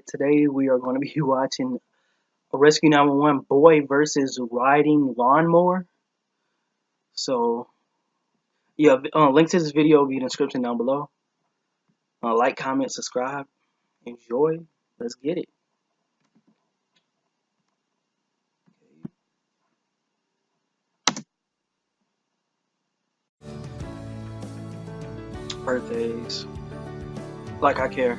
Today we are going to be watching a Rescue 911 boy versus riding lawnmower. So, yeah, link to this video will be in the description down below. Like, comment, subscribe, enjoy. Let's get it. Birthdays. Like I care.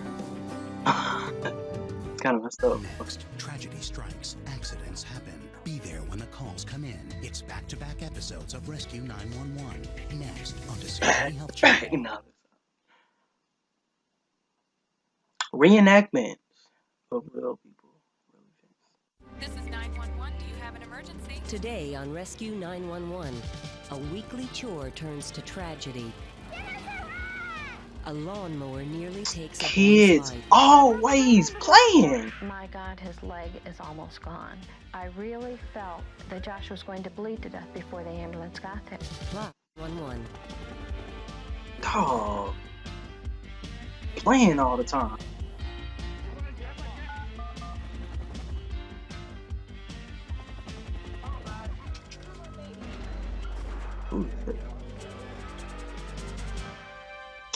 It's kind of messed up. Next, tragedy strikes, accidents happen. Be there when the calls come in. It's back-to-back episodes of Rescue 911. Next on Discovery Health Channel. Reenactment of real people. This is 911. Do you have an emergency? Today on Rescue 911, a weekly chore turns to tragedy. A lawnmower nearly takes a Kids life. always playing. My God, his leg is almost gone. I really felt that Josh was going to bleed to death before the ambulance got there. 911. Dog. Playing all the time.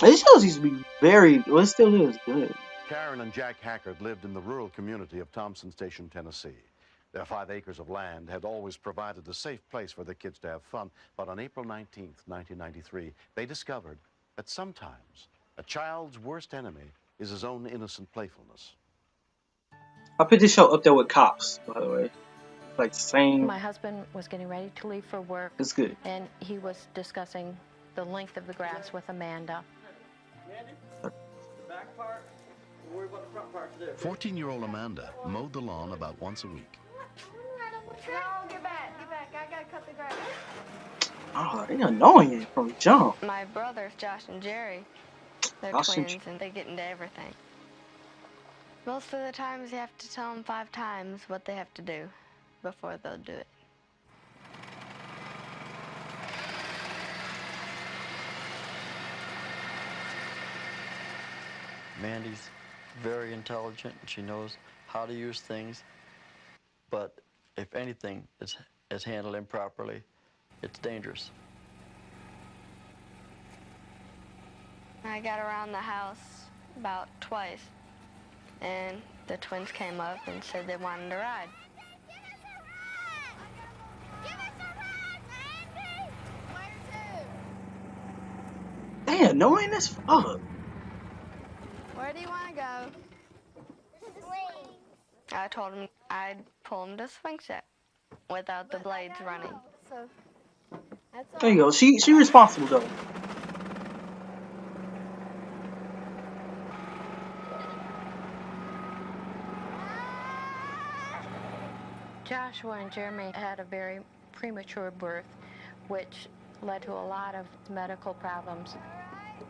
This show used to be well, it still is good. Karen and Jack Hackard lived in the rural community of Thompson Station, Tennessee. Their 5 acres of land had always provided a safe place for their kids to have fun, but on April 19th, 1993, they discovered that sometimes a child's worst enemy is his own innocent playfulness. I put this show up there with Cops, by the way. Like the same. My husband was getting ready to leave for work. It's good. And he was discussing the length of the grass with Amanda. The back part, we'll worry about the front part today. 14-year-old Amanda mowed the lawn about once a week. No, get back. I gotta cut the grass. Oh, they annoying from jump. My brothers, Josh and Jerry, they're Josh and twins and they get into everything. Most of the times you have to tell them 5 times what they have to do before they'll do it. Mandy's very intelligent and she knows how to use things, but if anything is handled improperly, it's dangerous. I got around the house about twice, and the twins came up and said they wanted to ride. They annoying as fuck. Where do you want to go? I told him I'd pull him to swing set without the blades running. There you go. She responsible though. Joshua and Jeremy had a very premature birth, which led to a lot of medical problems.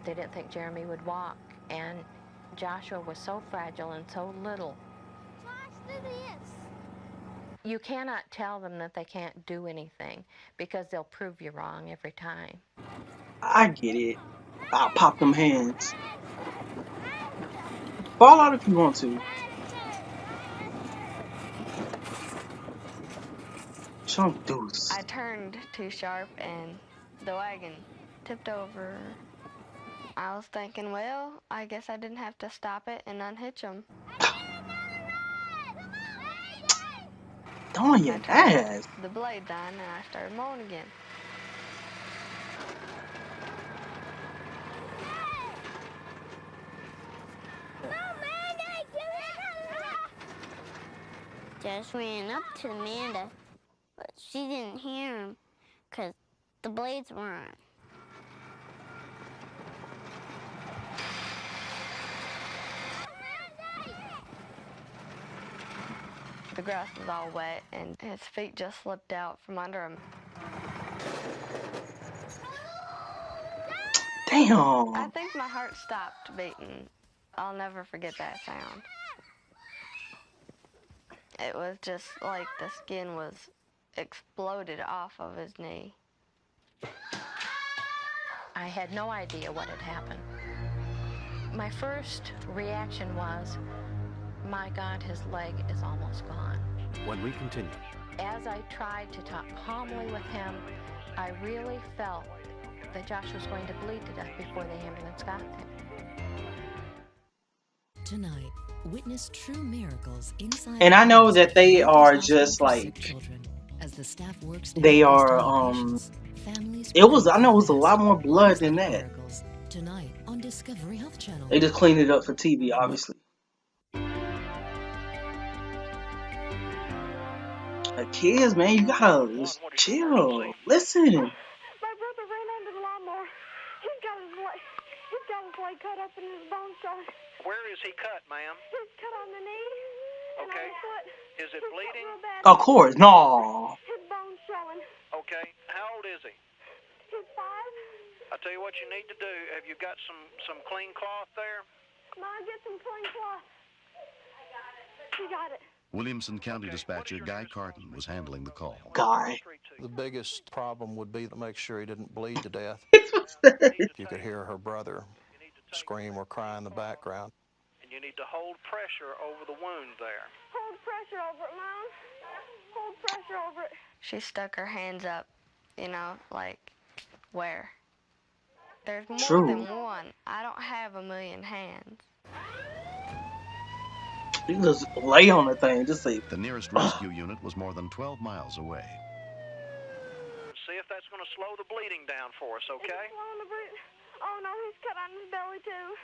They didn't think Jeremy would walk, and Joshua was so fragile and so little. Josh, do this. You cannot tell them that they can't do anything because they'll prove you wrong every time. I get it. I'll pop them hands. Fall out if you want to. Show 'em deuce. I turned too sharp and the wagon tipped over. I was thinking, well, I guess I didn't have to stop it and unhitch them. Don't your ass. The blades on and I started mowing again. Just ran up to Amanda, but she didn't hear him because the blades were on. The grass was all wet and his feet just slipped out from under him. Damn. I think my heart stopped beating. I'll never forget that sound. It was just like the skin was exploded off of his knee. I had no idea what had happened. My first reaction was, My God, his leg is almost gone. When we continue. As I tried to talk calmly with him, I really felt that Josh was going to bleed to death before the ambulance got there. Tonight, witness true miracles inside. And I know homes that of they Hamptons are Hospital just for Sick like, children. As the staff works to they help are, patients, families it was, pray I for know it the was a lot best. more blood than Inside that. Miracles, tonight on Discovery Health Channel. They just cleaned it up for TV, obviously. Like, kids, man, you gotta just chill. Listen. My brother ran under the lawnmower. He's got his leg cut up and his bones showing. Where is he cut, ma'am? He's cut on the knee and on the foot. Is it bleeding? Real bad. Of course, no. His bones showing. Okay. How old is he? He's 5. I'll tell you what you need to do. Have you got some clean cloth there? Mom, get some clean cloth. She got it. Williamson County Dispatcher Guy Carton was handling the call. Guy. The biggest problem would be to make sure he didn't bleed to death. You could hear her brother scream or cry in the background. And you need to hold pressure over the wound there. Hold pressure over it, Mom. Hold pressure over it. She stuck her hands up, you know, like, where? There's more True. than one. I don't have a million hands. You just lay on the thing, just say. The nearest rescue unit was more than 12 miles away. See if that's going to slow the bleeding down for us, okay? Oh, no, he's cut on his belly, too.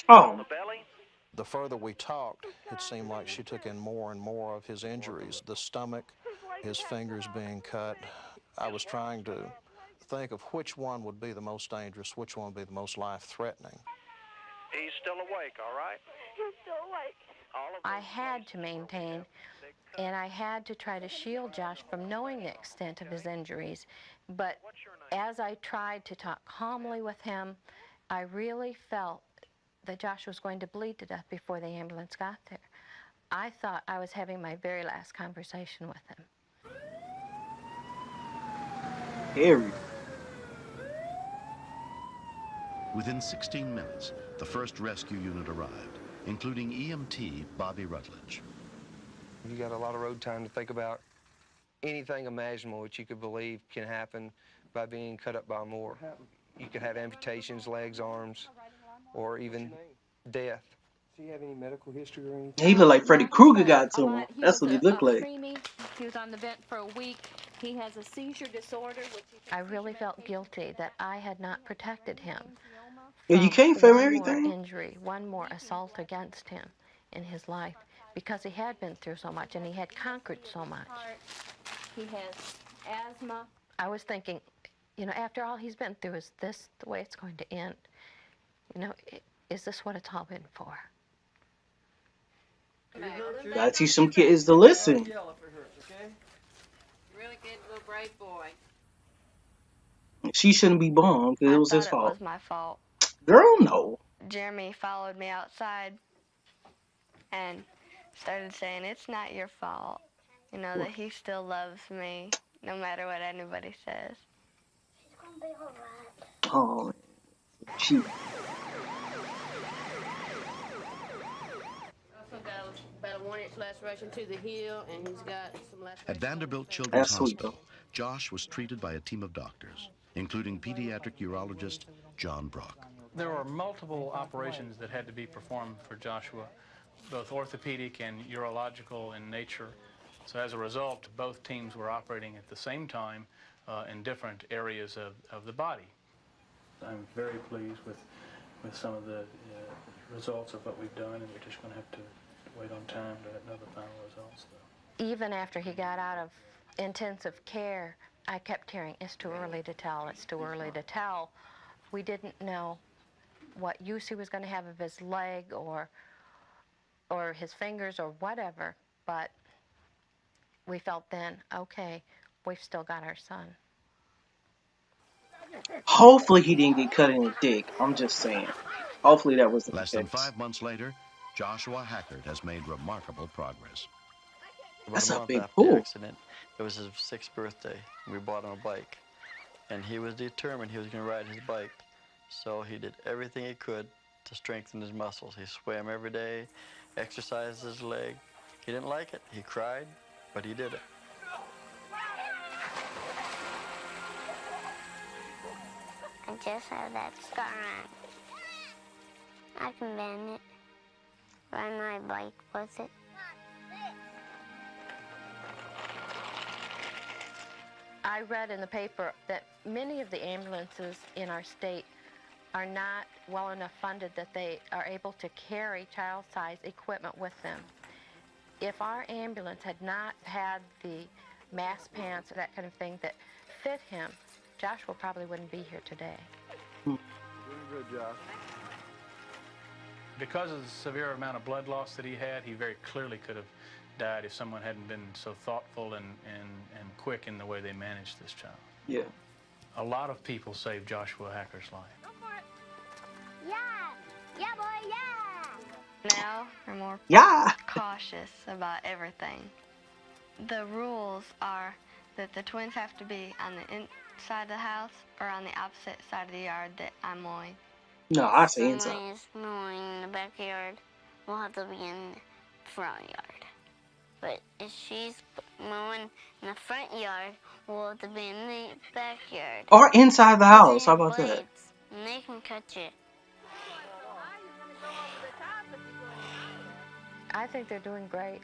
Oh. On the belly? The further we talked, it seemed like she took in more and more of his injuries. The stomach, his fingers being cut. I was trying to think of which one would be the most dangerous, which one would be the most life-threatening. He's still awake, all right? He's still awake. I had to maintain, and I had to try to shield Josh from knowing the extent of his injuries. But as I tried to talk calmly with him, I really felt that Josh was going to bleed to death before the ambulance got there. I thought I was having my very last conversation with him. Scary. Within 16 minutes, the first rescue unit arrived, including EMT Bobby Rutledge. You got a lot of road time to think about anything imaginable that you could believe can happen by being cut up by a mower. You could have amputations, legs, arms, or even death. Do you have any medical history or anything? He looked like Freddy Krueger got to him. That's what he looked like. He was on the vent for a week. He has a seizure disorder. I really felt guilty that I had not protected him. Yeah, you can't film everything. One more injury, one more assault against him in his life, because he had been through so much and he had conquered so much. He has asthma. I was thinking, you know, after all he's been through, is this the way it's going to end? You know, is this what it's all been for? Gotta teach some kids to listen. Really good little brave boy. She shouldn't be born because it was his It fault. was my fault. Girl, no. Jeremy followed me outside and started saying, it's not your fault. You know, that he still loves me, no matter what anybody says. He's gonna be alright. Oh, she. About a 1-inch laceration to the heel, and he's got some laceration. At Vanderbilt Children's That's sweet, Hospital, Josh was treated by a team of doctors, including pediatric urologist John Brock. There were multiple operations that had to be performed for Joshua, both orthopedic and urological in nature. So as a result, both teams were operating at the same time in different areas of the body. I'm very pleased with some of the results of what we've done, and we're just going to have to wait on time to know the final results, though. Even after he got out of intensive care, I kept hearing, it's too early to tell, it's too early to tell. We didn't know what use he was going to have of his leg or his fingers or whatever, but we felt then, okay, we've still got our son. Hopefully he didn't get cut in the dick. I'm just saying. Hopefully that was the Less than case. 5 months later, Joshua Hackert has made remarkable progress. That's a About a month big after the pull. accident, it was his 6th birthday. We bought him a bike, and he was determined he was going to ride his bike. So he did everything he could to strengthen his muscles. He swam every day, exercised his leg. He didn't like it. He cried, but he did it. I just have that scar on. I can bend it. Ride my bike with it. I read in the paper that many of the ambulances in our state are not well enough funded that they are able to carry child-size equipment with them. If our ambulance had not had the mask pants or that kind of thing that fit him, Joshua probably wouldn't be here today. Doing good, Josh. Because of the severe amount of blood loss that he had, he very clearly could have died if someone hadn't been so thoughtful and quick in the way they managed this child. Yeah. A lot of people saved Joshua Hacker's life. Yeah! Yeah, boy, yeah! Now we're more cautious about everything. The rules are that the twins have to be on the inside of the house or on the opposite side of the yard that I'm mowing. No, I say If inside. someone is mowing in the backyard, we'll have to be in the front yard. But if she's mowing in the front yard, we'll have to be in the backyard. Or inside the house. How about that? Blades, and they can cut you. I think they're doing great.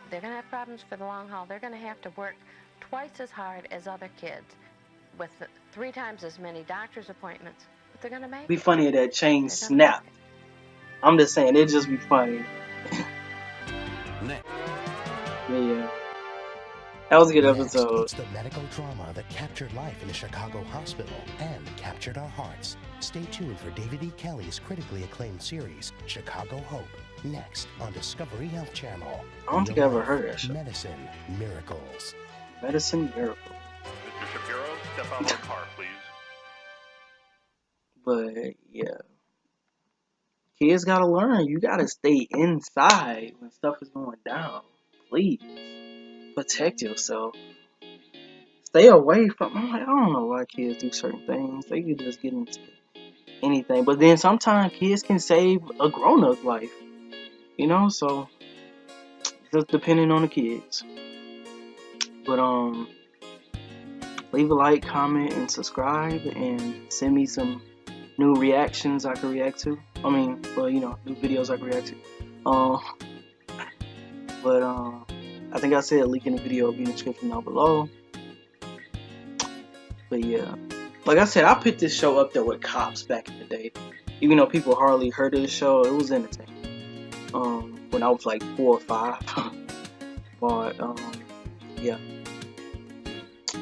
They're going to have problems for the long haul. They're going to have to work twice as hard as other kids with 3 times as many doctor's appointments. But they're going to make Be it. funny if that chain snapped. I'm just saying, it'd just be funny. Yeah. That was a good episode. It's the medical drama that captured life in a Chicago hospital and captured our hearts. Stay tuned for David E. Kelly's critically acclaimed series, Chicago Hope, next on Discovery Health Channel. I don't think I ever heard of that show. Medicine Miracles. Medicine Miracle. Mr. Shapiro, step out of the car, please. But, yeah. Kids gotta learn. You gotta stay inside when stuff is going down. Please. Protect yourself. Stay away from... I don't know why kids do certain things. They could just get into anything. But then sometimes kids can save a grown-up life. You know, so... just depending on the kids. But, leave a like, comment, and subscribe. And send me some new reactions I can react to. I mean, well, you know, new videos I can react to. I think I said link in the video will be in the description down below. But yeah, like I said, I put this show up there with Cops back in the day. Even though people hardly heard of the show, it was entertaining. When I was like 4 or 5. But yeah.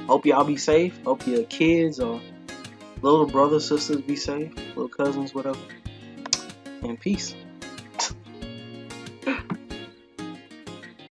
Hope y'all be safe. Hope your kids or little brothers, sisters be safe. Little cousins, whatever. And peace.